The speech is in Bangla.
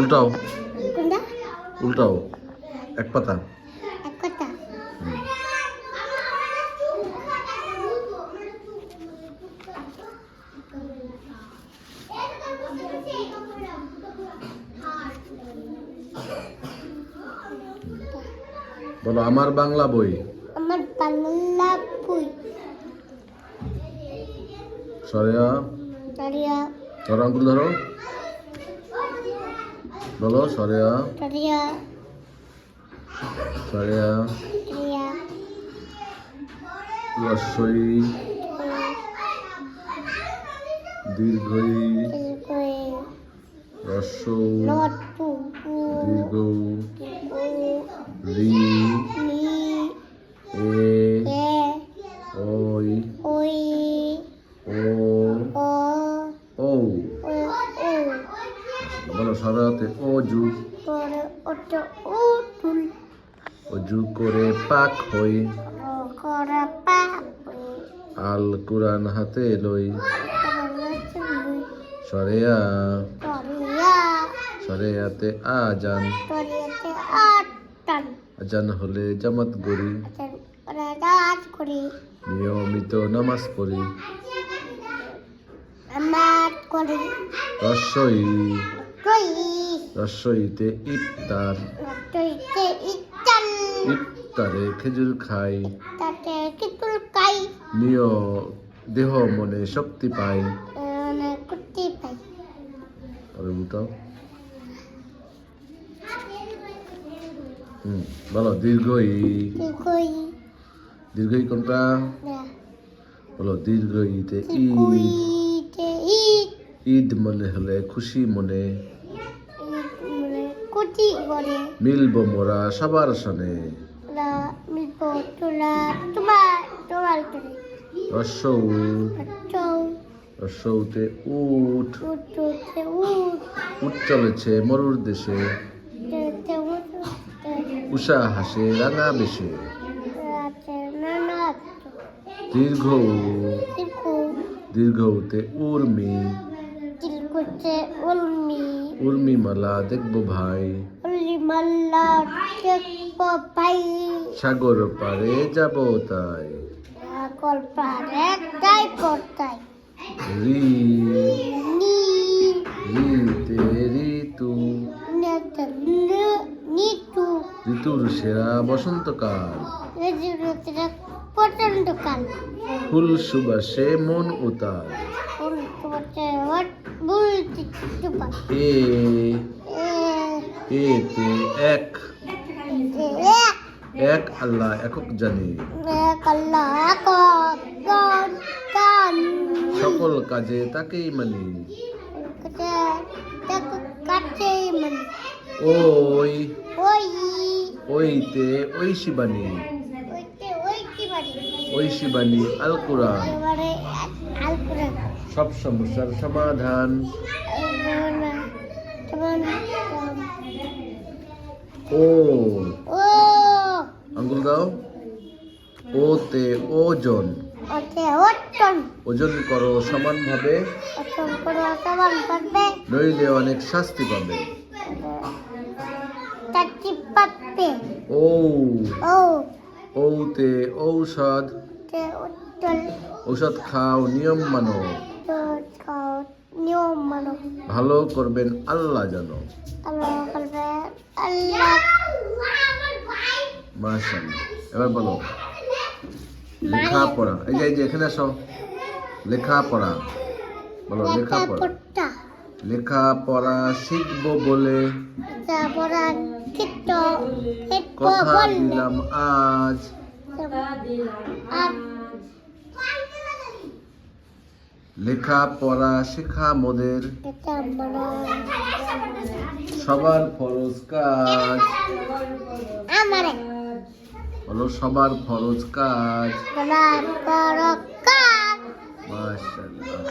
উল্টাও কোনটা? উল্টাও এক পাতা। এক কথা। বলো আমার বাংলা বই। আমার বাংলা বই। সরেয়া সরিয়া ধরো, আঙ্গুল ধরো, বলো সরেয়া সরিয়া সরেয়া সরিয়া রস্বই দীর্ঘই কই রস্বৌ নট টু দীর্ঘৌ রি নি এ এ ওই ওই ও ও ঔ। ও ও বলো সরাতে অজু করে ওটো ও তুল অজু করে পাক হই ও করে পা আল কুরআন হাতে লই সরেয়া সরিয়া সরেয়াতে আজান সরিয়াতে আটান আজান হলে জামাত গড়ি ওরা রাত করি নিয়মিত নামাজ পড়ি আমার করি রস্বই কই রস্বইতে ইফতার রক্তইতে ইটাল ইফতারে খেজুর খাই তাতে কিতুল কাই নিয় দেহ মনে শক্তি পাই। মানে কুটি পাই আরে উঠাও। বলো দীর্ঘই কই দীর্ঘই কোনটা? বলো দীর্ঘইতে ঈদ কইতে ঈদ ঈদ মনে হলে খুশি মনে মানে কুটি করে মিলব মোরা সবার সনে না মিলবো তোলা তোমার করে রস্বৌ চৌ রস্বৌতে উঠ উঠতে উঠ উঠ চলেছে মরুর দেশে উঠতে উঠ উষা হাসে রাঙা বেশে রাতে নানা দীর্ঘ তিরকু দীর্ঘতে উর্মি তিলকুতে উলমি উর্মিমালা দেখবো ভাই উলি মাল্লা দেখবো ভাই সাগর পারে যাব তাই কল্পারে তাই করতাই রি নি রিতে ঋতু নেতে নিতু ঋতুর সেরা বসন্তকাল রেজুরতে পছন্দ কাল ফুল সুবাসে মন উতার ফুল তোমাতে হট বুলতি তুপা এ এ এতে এক এক এক আল্লাহ একক জানি কাল্লা কান কান সকল কাজে তাকেই মানি কাটে মান ওই ওই ওইতে ঐশী বাণী ওইতে ওই কি বাড়ি ঐশী বাণী আল কুরআন এবারে আল কোরআন সব সমস্যার সমাধান ও ও আঙ্গুল দাও ওতে ওজন ওতে ওটন ওজন করো সমানভাবে ওটন করে সমান করবে নইলে অনেক শাস্তি পাবে। তাকি পাপে ও ও ওতে ঔষধ তে ওটল ঔষধ খাও নিয়ম মানো তো খাও নিয়ম মানো ভালো করবেন আল্লাহ জানো আল্লাহ করবে আল্লাহ মাশাআল্লাহ। এবার বলো লেখাপড়া এই যে এখানে আসো লেখাপড়া বলো লেখাপড়া পড়তা লেখাপড়া শিখবো বলে তারপরে কিতো এক কথা বল দিলাম আজ আর লেখাপড়া শেখা মোদের এটা বড় সবার ফরজ কাজ আমারে বলো সবার ফরজ কাজ গোলাপ বড় কাজ মাশাআল্লাহ।